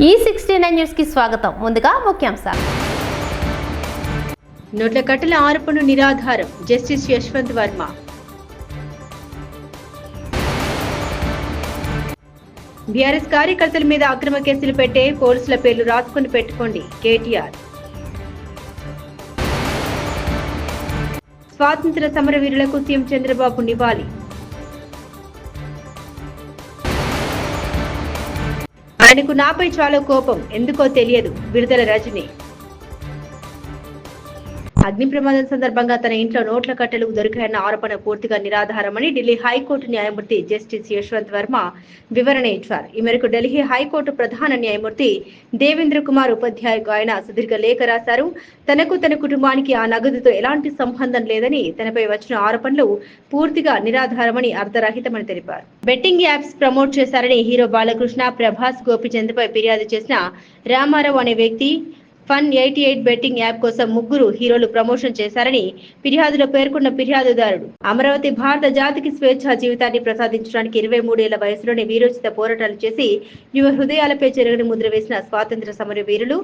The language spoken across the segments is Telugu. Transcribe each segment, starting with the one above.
E69 న్యూస్ కి స్వాగతం. ముందుగా ముఖ్యాంశాలు. నోట్ల కట్టల ఆరోపణలు నిరాధారం. జస్టిస్ యశ్వంత్ వర్మ. బీఆర్ఎస్ కార్యకర్తల మీద అక్రమ కేసులు పెట్టే పోలీసుల పేర్లు రాసుకుని పెట్టుకోండి. కేటీఆర్. స్వాతంత్ర సమరవీరులకు సీఎం చంద్రబాబు నివాళి. ఆయనకు నాపై చాలా కోపం, ఎందుకో తెలియదు. విడుదల రజని. అగ్ని ప్రమాదం సందర్భంగా తన ఇంట్లో నోట్ల కట్టలు దొరికాయన్న ఆరోపణ పూర్తిగా నిరాధారమని ఢిల్లీ హైకోర్టు న్యాయమూర్తి జస్టిస్ యశ్వంత్ వర్మ వివరణ ఇచ్చారు. ఈ మేరకు ఢిల్లీ హైకోర్టు ప్రధాన న్యాయమూర్తి దేవేంద్ర కుమార్ ఉపాధ్యాయకు ఆయన సుదీర్ఘ లేఖ రాశారు. తనకు తన కుటుంబానికి ఆ నగదుతో ఎలాంటి సంబంధం లేదని, తనపై వచ్చిన ఆరోపణలు పూర్తిగా నిరాధారమని, అర్ధరహితమని తెలిపారు. బెట్టింగ్ యాప్స్ ప్రమోట్ చేశారని హీరో బాలకృష్ణ, ప్రభాస్, గోపిచంద్పై ఫిర్యాదు చేసిన రామారావు అనే వ్యక్తి ఫన్ 88 బెట్టింగ్ యాప్ కోసం ముగ్గురు హీరోలు ప్రమోషన్ చేశారని ఫిర్యాదులో పేర్కొన్న ఫిర్యాదుదారుడు, అమరావతి భారత జాతికి స్వేచ్ఛా జీవితాన్ని ప్రసాదించడానికి 23 ఏళ్ల వయసులోనే వీరోచిత పోరాటాలు చేసి యువ హృదయాలపై చెరగని ముద్ర వేసిన స్వాతంత్ర సమర వీరులు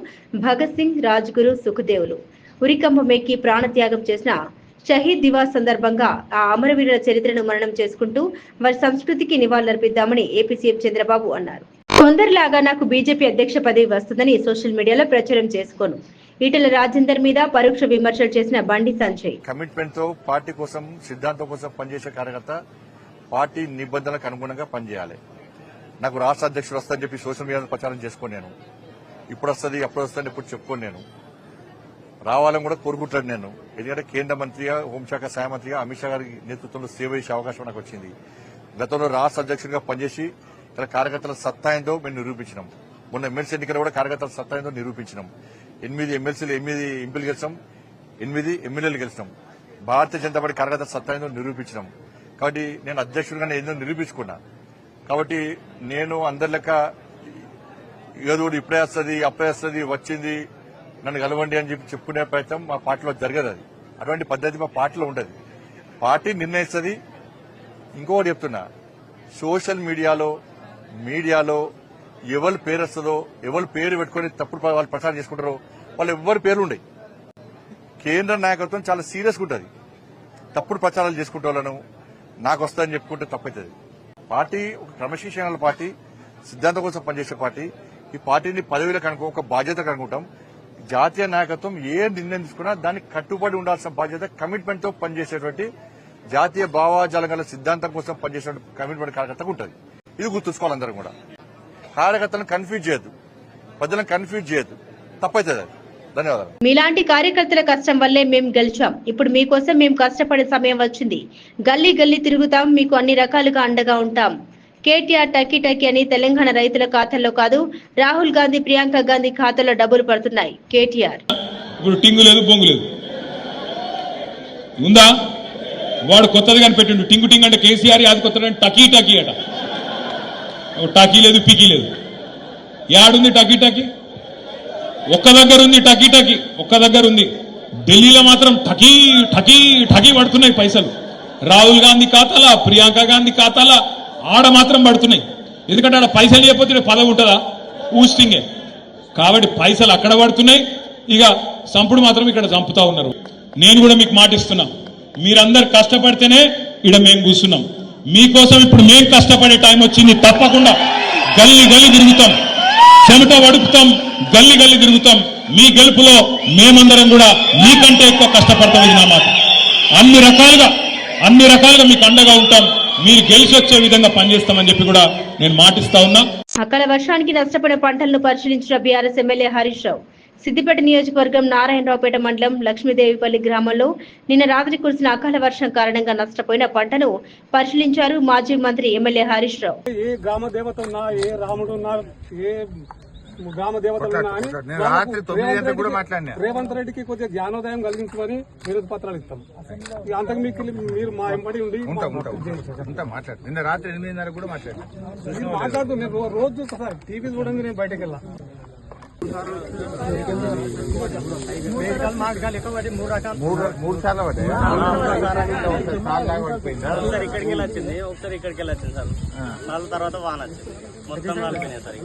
భగత్ సింగ్, రాజ్గురు, సుఖదేవులు ఉరికంబం ఎక్కి ప్రాణత్యాగం చేసిన షహీద్ దివాస్ సందర్భంగా ఆ అమరవీరుల చరిత్రను మననం చేసుకుంటూ వారి సంస్కృతికి నివాళులర్పిద్దామని ఏపీ సీఎం చంద్రబాబు అన్నారు. కొందరిలాగా నాకు బీజేపీ అధ్యక్ష పదవి వస్తుందని సోషల్ మీడియాలో ప్రచారం చేసుకోను. ఈటెల రాజేందర్ మీద పరోక్ష విమర్శలు చేసిన బండి సంజయ్. కమిట్మెంట్ తో పార్టీ కోసం, సిద్ధాంతం కోసం పనిచేసే కార్యకర్త పార్టీ నిబంధనలకు అనుగుణంగా పనిచేయాలి. నాకు రాష్ట్ర అధ్యక్షుడు వస్తుందని చెప్పి సోషల్ మీడియాలో ప్రచారం చేసుకోను. నేను ఇప్పుడు వస్తుంది, అప్పుడు వస్తుంది, ఇప్పుడు చెప్పుకోను. నేను రావాలని కూడా కోరుకుంటాను. నేను ఎందుకంటే కేంద్ర మంత్రిగా, హోంశాఖ సహాయ మంత్రిగా అమిత్ షా గారి నేతృత్వంలో సేవ చేసే అవకాశం నాకు వచ్చింది. గతంలో రాష్ట్ర అధ్యక్షుడిగా పనిచేసి ఇక్కడ కార్యకర్తల సత్తా ఏందో మేము నిరూపించినాం. మొన్న ఎమ్మెల్సీ ఎన్నికలు కూడా కార్యకర్తల సత్తా ఏందో నిరూపించినాం. 8 ఎమ్మెల్సీలు, 8 ఎంపీలు గెలిచాం, 8 ఎమ్మెల్యేలు గెలిచాం. భారతీయ జనతా పార్టీ కార్యకర్తల సత్తా ఏందో నిరూపించినాం. కాబట్టి నేను అధ్యక్షుడిగానే ఏందో నిరూపించుకున్నా. కాబట్టి నేను అందరి లెక్క ఏదో ఇప్పుడే వస్తుంది, అప్పుడే వస్తుంది, వచ్చింది, నన్ను కలవండి అని చెప్పి చెప్పుకునే ప్రయత్నం మా పార్టీలో జరగదు. అది అటువంటి పద్ధతి మా పార్టీలో ఉండదు. పార్టీ నిర్ణయిస్తుంది. ఇంకొకటి చెప్తున్నా, సోషల్ మీడియాలో ఎవరి పేరు వస్తుందో, ఎవరి పేరు పెట్టుకుని తప్పుడు వాళ్ళు ప్రచారం చేసుకుంటారో వాళ్ళు ఎవరి పేర్లు ఉండవు. కేంద్ర నాయకత్వం చాలా సీరియస్గా ఉంటుంది. తప్పుడు ప్రచారాలు చేసుకుంటే వాళ్ళను నాకు వస్తుందని చెప్పుకుంటే తప్పవుతుంది. పార్టీ ఒక క్రమశిక్షణ పార్టీ, సిద్ధాంతం కోసం పనిచేసే పార్టీ. ఈ పార్టీని పదవిలకు అనుకో ఒక బాధ్యత అనుకుంటాం. జాతీయ నాయకత్వం ఏ నిర్ణయం తీసుకున్నా దానికి కట్టుబడి ఉండాల్సిన బాధ్యత, కమిట్మెంట్ తో పనిచేసేటువంటి జాతీయ భావాజాలం గల సిద్ధాంతం కోసం పనిచేసే కమిట్మెంట్ కార్యకర్తకు ఉంటుంది. ఇది గుర్తుంచుకోవాలి. అందరూ కూడా కార్యకర్తలను కన్ఫ్యూజ్ చేయొద్దు, ప్రజలను కన్ఫ్యూజ్ చేయొద్దు, తప్పవుతుంది. ధన్యవాదాలు. మీలాంటి కార్యకర్తల కష్టం వల్లే మేము గెలిచాం. ఇప్పుడు మీకోసం మేము కష్టపడే సమయం వచ్చింది. గల్లీ గల్లీ తిరుగుతాం, మీకు అన్ని రకాలుగా అండగా ఉంటాం. కేటీఆర్ టకీ టకీ అని తెలంగాణ రైతుల ఖాతాల్లో కాదు, రాహుల్ గాంధీ, ప్రియాంక గాంధీ ఖాతాలో డబ్బులు పడుతున్నాయి. కేటీఆర్. ఇప్పుడు టింగు లేదు, బొంగు లేదు, ఉందా? వాడు కొత్తది కనిపెట్టిండు. టింగు టింగ్ అంటే కేసీఆర్, అది కొత్త టకీ టకీ అట. టకీ లేదు, పికీ లేదు. యాడుంది టకీ టకీ? ఒక్క దగ్గర ఉంది టకీ టకీ, ఒక్క దగ్గర ఉంది. ఢిల్లీలో మాత్రం టకీ టకీ టకీ పడుతున్నాయి పైసలు. రాహుల్ గాంధీ ఖాతాలా, ప్రియాంక గాంధీ ఖాతాలా ఆడ మాత్రం పడుతున్నాయి. ఎందుకంటే ఆడ పైసలు లేకపోతే పదవి ఉంటుందా? ఊస్టింగే. కాబట్టి పైసలు అక్కడ పడుతున్నాయి. ఇక సంపుడు మాత్రం ఇక్కడ చంపుతా ఉన్నారు. నేను కూడా మీకు మాటిస్తున్నా, మీరందరు కష్టపడితేనే ఇక్కడ మేము కూర్చున్నాం. మీకోసం ఇప్పుడు మేము కష్టపడే టైం వచ్చింది. తప్పకుండా గల్లీ గల్లీ తిరుగుతాం, చెమట వడుపుతాం, గల్లీ గల్లీ తిరుగుతాం. మీ గెలుపులో మేమందరం కూడా మీకంటే ఎక్కువ కష్టపడతాం. ఇది నా మాట. అన్ని రకాలుగా మీకు అండగా ఉంటాం. మీరు గెలిచి వచ్చే విధంగా పనిచేస్తామని చెప్పి కూడా నేను మాటిస్తా ఉన్నా. అకాల వర్షానికి నష్టపోయిన పంటలను పరిశీలించిన బీఆర్ఎస్ ఎమ్మెల్యే హరీష్ రావు సిద్దిపేట నియోజకవర్గం నారాయణరావుపేట మండలం లక్ష్మీదేవిపల్లి గ్రామంలో నిన్న రాత్రి కురిసిన అకాల వర్షం కారణంగా నష్టపోయిన పంటను పరిశీలించారు మాజీ మంత్రి ఎమ్మెల్యే హరీష్ రావు. ఏ గ్రామ దేవత ఉన్నా, ఏ రాముడు ఉన్నా, ఏ గ్రామ దేవతలు ఉన్నా అని రేవంత్ రెడ్డికి కొద్దిగా జ్ఞానోదయం కలిగించమని విరోధ పత్రాలు ఇస్తాం. అంతకు మీరు మా ఎంబడి ఉండి నిన్న రాత్రి 8:30 కూడా మాట్లాడుతూ నేను రోజు చూస్తా సార్. టీవీ చూడండి, నేను బయటకు వెళ్ళా. మూడు సార్లు పడ్డాయి. ఒకసారి ఇక్కడికి వెళ్ళి వచ్చింది, ఒకసారి ఇక్కడికి వెళ్ళి వచ్చింది సార్. నాలుగు తర్వాత వాన వచ్చింది, మొత్తం రాలిపోయినాయి సార్.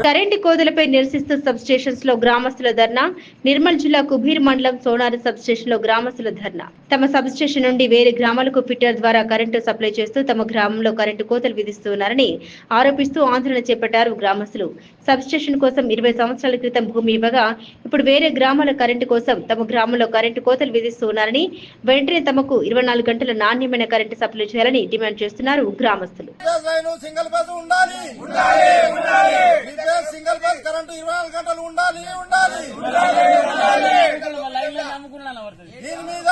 కరెంటు కోతలపై నిరసిస్తూ సబ్ స్టేషన్స్ లో గ్రామస్తుల ధర్నా. నిర్మల్ జిల్లా కుబీర్ మండలం సోనారి సబ్ స్టేషన్ లో గ్రామస్తుల ధర్నా. తమ సబ్ స్టేషన్ నుండి వేరే గ్రామాలకు ఫిట్టర్ ద్వారా కరెంటు సప్లై చేస్తూ తమ గ్రామంలో కరెంటు కోతలు విధిస్తున్నారని ఆరోపిస్తూ ఆందోళన చేపట్టారు గ్రామస్తులు. సబ్ స్టేషన్ కోసం 20 సంవత్సరాల క్రితం భూమి ఇవ్వగా ఇప్పుడు వేరే గ్రామాల కరెంటు కోసం తమ గ్రామంలో కరెంటు కోతలు విధిస్తున్నారని, వెంటనే తమకు 24 గంటల నాణ్యమైన కరెంటు సప్లై చేయాలని డిమాండ్ చేస్తున్నారు గ్రామస్తులు. సింగిల్ బస్ కరెంటు 24 గంటలు ఉండాలి. దీని మీద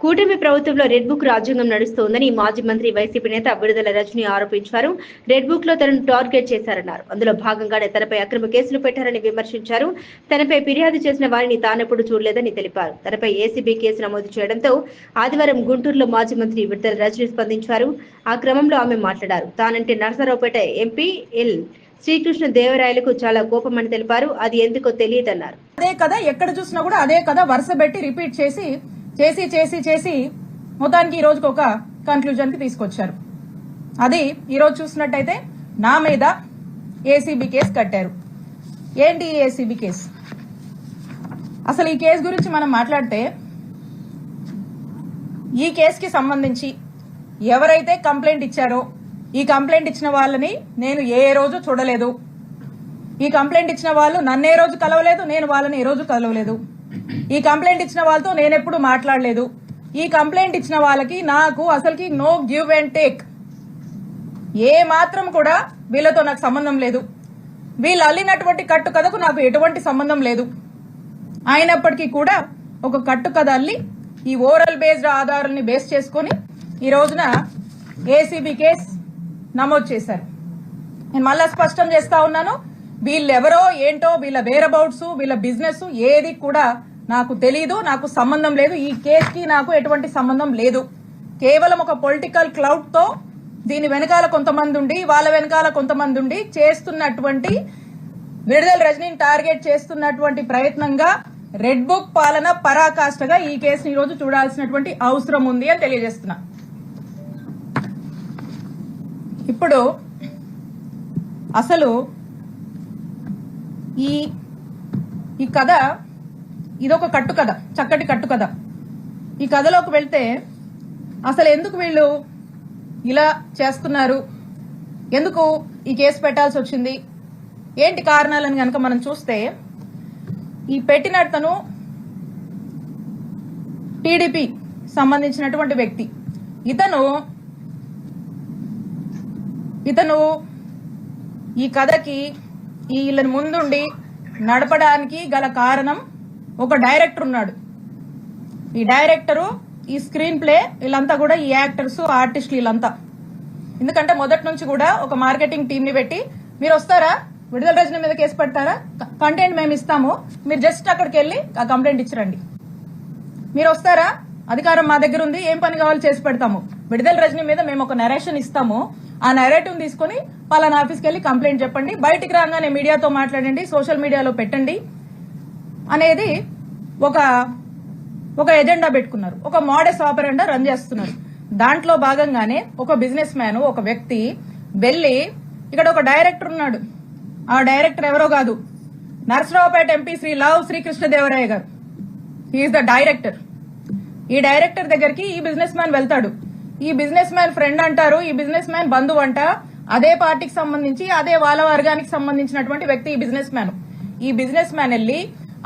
కూటమి ప్రభుత్వంలో రెడ్ బుక్ రాజ్యాంగం నడుస్తోందని మాజీ మంత్రి వైసీపీ నేత విడుదల రజని ఆరోపించారు. రెడ్ బుక్ లో తనను టార్గెట్ చేశారన్నారు. అందులో భాగంగానే తనపై అక్రమ కేసులు పెట్టారని విమర్శించారు. తనపై ఫిర్యాదు చేసిన వారిని తానెప్పుడు చూడలేదని తెలిపారు. తనపై ఏసీబీ కేసు నమోదు చేయడంతో ఆదివారం గుంటూరులో మాజీ మంత్రి విడుదల రజని స్పందించారు. ఆ క్రమంలో ఆమె మాట్లాడారు. తానంటే నరసరావుపేట ఎంపీ ఎల్ శ్రీకృష్ణ దేవరాయలకు చాలా కోపమని తెలిపారు. అది ఎందుకో తెలియదన్నారు. అదే కదా ఎక్కడ చూసినా కూడా అదే కదా వరుస పెట్టి రిపీట్ చేసి మొత్తానికి ఈ రోజుకి ఒక కన్క్లూజన్ కి తీసుకొచ్చారు. అది ఈ రోజు చూసినట్టయితే నా మీద ఏసీబీ కేసు కట్టారు. ఏంటి ఈ ఏసీబీ కేసు? అసలు ఈ కేసు గురించి మనం మాట్లాడితే ఈ కేసుకి సంబంధించి ఎవరైతే కంప్లైంట్ ఇచ్చారో ఈ కంప్లైంట్ ఇచ్చిన వాళ్ళని నేను ఏ రోజు చూడలేదు. ఈ కంప్లైంట్ ఇచ్చిన వాళ్ళు నన్ను ఏ రోజు కలవలేదు, నేను వాళ్ళని ఏ రోజు కలవలేదు. ఈ కంప్లైంట్ ఇచ్చిన వాళ్ళతో నేనెప్పుడు మాట్లాడలేదు. ఈ కంప్లైంట్ ఇచ్చిన వాళ్ళకి నాకు అసలుకి నో గివ్ అండ్ టేక్, ఏ మాత్రం కూడా వీళ్ళతో నాకు సంబంధం లేదు. వీళ్ళు అల్లినటువంటి కట్టు కథకు నాకు ఎటువంటి సంబంధం లేదు. అయినప్పటికీ కూడా ఒక కట్టు కథ అల్లి ఈ ఓరల్ బేస్డ్ ఆధారాలని బేస్ చేసుకుని ఈ రోజున ఏసీబీ కేసు నమోదు చేశారు. నేను మళ్ళా స్పష్టం చేస్తా ఉన్నాను, వీళ్ళెవరో ఏంటో, వీళ్ళ వేరబౌట్స్, వీళ్ళ బిజినెస్ ఏది కూడా నాకు తెలీదు, నాకు సంబంధం లేదు. ఈ కేసుకి నాకు ఎటువంటి సంబంధం లేదు. కేవలం ఒక పొలిటికల్ క్లౌడ్ తో దీని వెనకాల కొంతమంది ఉండి, వాళ్ళ వెనకాల కొంతమంది ఉండి చేస్తున్నటువంటి, విడుదల రజనీని టార్గెట్ చేస్తున్నటువంటి ప్రయత్నంగా రెడ్ బుక్ పాలన పరాకాష్ఠగా ఈ కేసుని ఈ రోజు చూడాల్సినటువంటి అవసరం ఉంది అని తెలియజేస్తున్నా. ఇప్పుడు అసలు ఈ కథ ఇదొక కట్టు కథ, చక్కటి కట్టు కథ. ఈ కథలోకి వెళ్తే అసలు ఎందుకు వీళ్ళు ఇలా చేస్తున్నారు, ఎందుకు ఈ కేసు పెట్టాల్సి వచ్చింది, ఏంటి కారణాలని కనుక మనం చూస్తే, ఈ పెట్టినతను టీడీపీ సంబంధించినటువంటి వ్యక్తి. ఇతను ఈ కథకి వీళ్ళని ముందుండి నడపడానికి గల కారణం ఒక డైరెక్టర్ ఉన్నాడు. ఈ డైరెక్టరు, ఈ స్క్రీన్ ప్లే, వీళ్ళంతా కూడా ఈ యాక్టర్స్, ఆర్టిస్టులు వీళ్ళంతా. ఎందుకంటే మొదటి నుంచి కూడా ఒక మార్కెటింగ్ టీమ్ ని పెట్టి, మీరు వస్తారా విడుదల రజనీ మీద కేసు పెడతారా, కంటెంట్ మేము ఇస్తాము, మీరు జస్ట్ అక్కడికి వెళ్ళి ఆ కంప్లైంట్ ఇచ్చిరండి, మీరు వస్తారా, అధికారం మా దగ్గర ఉంది, ఏం పని కావాలో చేసి పెడతాము, విడుదల రజనీ మీద మేము ఒక నరేషన్ ఇస్తాము, ఆ నరేటివ్ తీసుకుని పలానా ఆఫీస్కి వెళ్ళి కంప్లైంట్ చెప్పండి, బయటికి రాగానే మీడియాతో మాట్లాడండి, సోషల్ మీడియాలో పెట్టండి అనేది ఒక ఎజెండా పెట్టుకున్నారు. ఒక మోడస్ ఆపరెండా రన్ చేస్తున్నారు. దాంట్లో భాగంగానే ఒక బిజినెస్ మ్యాన్, ఒక వ్యక్తి వెళ్లి, ఇక్కడ ఒక డైరెక్టర్ ఉన్నాడు, ఆ డైరెక్టర్ ఎవరో కాదు, Narasaraopet MP Shri Lavu Srikrishna Devaraya garu. He is the director. ఈ డైరెక్టర్ దగ్గరికి ఈ బిజినెస్ మ్యాన్ వెళ్తాడు. ఈ బిజినెస్ మ్యాన్ ఫ్రెండ్ అంటారు, ఈ బిజినెస్ మ్యాన్ బంధువు అంట, అదే పార్టీకి సంబంధించి, అదే వాళ్ళ వర్గానికి సంబంధించినటువంటి వ్యక్తి ఈ బిజినెస్ మ్యాన్. ఈ బిజినెస్ మ్యాన్ వెళ్లి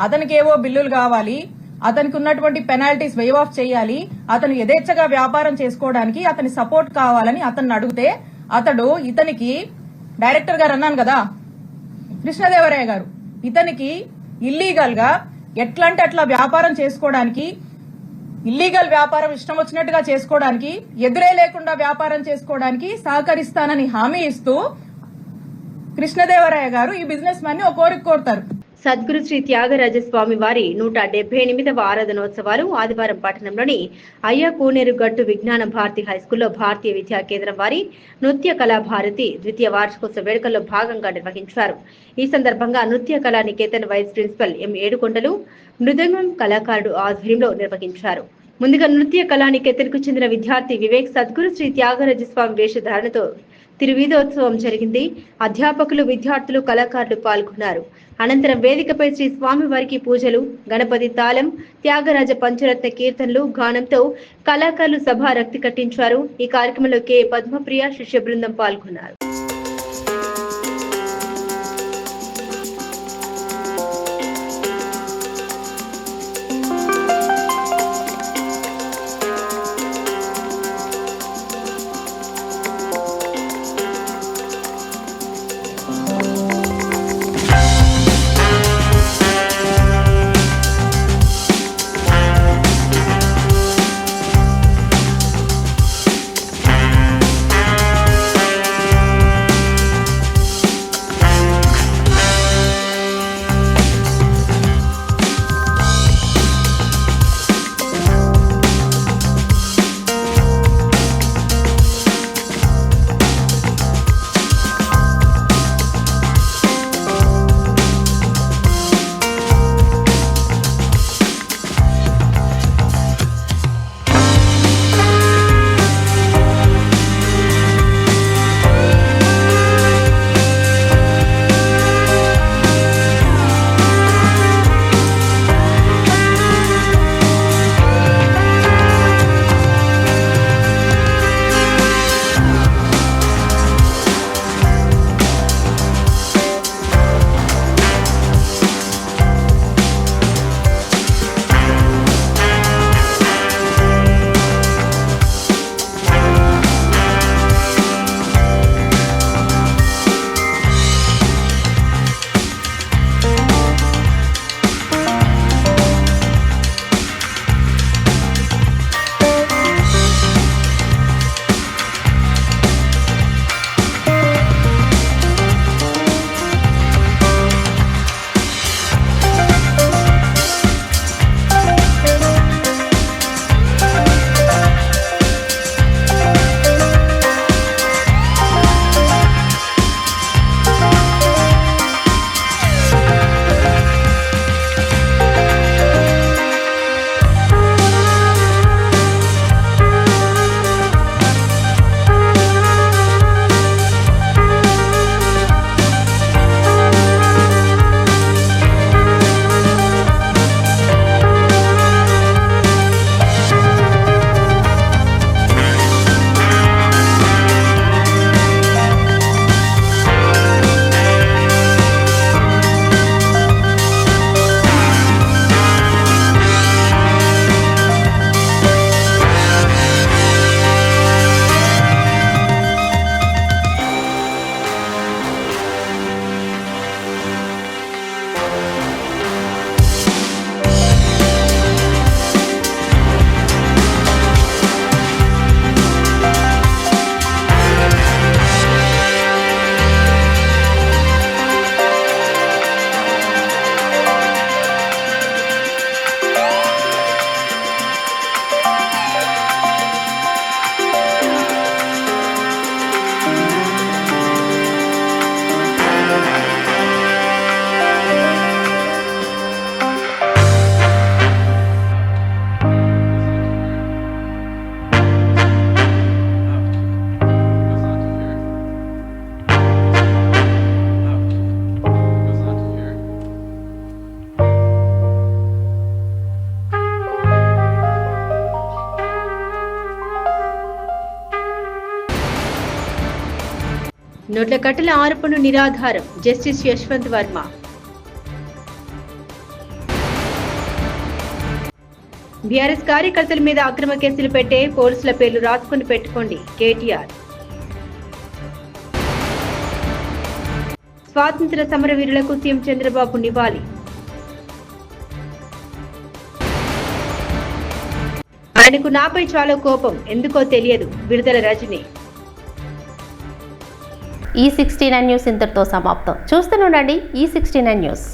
అతనికి ఏవో బిల్లులు కావాలి, అతనికి ఉన్నటువంటి పెనాల్టీస్ వేవ్ ఆఫ్ చేయాలి, అతను యథేచ్ఛగా వ్యాపారం చేసుకోవడానికి అతని సపోర్ట్ కావాలని అతన్ని అడిగితే, అతడు ఇతనికి, డైరెక్టర్ గారు అన్నాను కదా కృష్ణదేవరాయ గారు, ఇతనికి ఇల్లీగల్ గా ఎట్లంటే అట్లా వ్యాపారం చేసుకోవడానికి, ఇల్లీగల్ వ్యాపారం ఇష్టం వచ్చినట్టుగా చేసుకోవడానికి, ఎదురే లేకుండా వ్యాపారం చేసుకోవడానికి సహకరిస్తానని హామీ ఇస్తూ కృష్ణదేవరాయ గారు ఈ బిజినెస్ మ్యాన్ ని ఒక కోరిక కోరుతారు. సద్గురు శ్రీ త్యాగరాజస్వామి వారి 178వ ఆరాధనోత్సవాలు ఆదివారం పట్టణంలోని అయ్యా కోనేరు గట్టు విజ్ఞాన భారతి హైస్కూల్లో భారతీయ విద్యా కేంద్రం వారి నృత్య కళా భారతి ద్వితీయ వార్షికోత్సవ వేడుకల్లో భాగంగా నిర్వహించారు. ఈ సందర్భంగా నృత్య కళా నికేతన్ వైస్ ప్రిన్సిపల్ ఎం ఏడుకొండలు మృదంగం కళాకారుడు ఆధ్వర్యంలో నిర్వహించారు. ముందుగా నృత్య కళా నికేతన్కు చెందిన విద్యార్థి వివేక్ సద్గురు శ్రీ త్యాగరాజస్వామి వేషధారణతో తిరువీధోత్సవం జరిగింది. అధ్యాపకులు, విద్యార్థులు, కళాకారులు పాల్గొన్నారు. అనంతరం వేదికపై శ్రీ స్వామి వారికి పూజలు, గణపతి తాళం, త్యాగరాజ పంచరత్న కీర్తనలు, గానంతో కళాకారులు సభ రక్తి కట్టించారు. ఈ కార్యక్రమంలో కె పద్మప్రియ శిష్య బృందం పాల్గొన్నారు. నోట్ల కట్టల ఆరోపణ నిరాధారం జస్టిస్ యశ్వంత్ వర్మ. బీఆర్ఎస్ కార్యకర్తల మీద అక్రమ కేసులు పెట్టే పోలీసుల పేర్లు రాసుకుని పెట్టుకోండి కేటీఆర్. స్వాతంత్ర సమరవీరులకు సీఎం చంద్రబాబు నివాళి. ఆయనకు నాపై చాలా కోపం, ఎందుకో తెలియదు విడుదల రజని. ఈ 69 న్యూస్ ఇంతటితో సమాప్తం. చూస్తూనే ఉండండి ఈ 69 న్యూస్.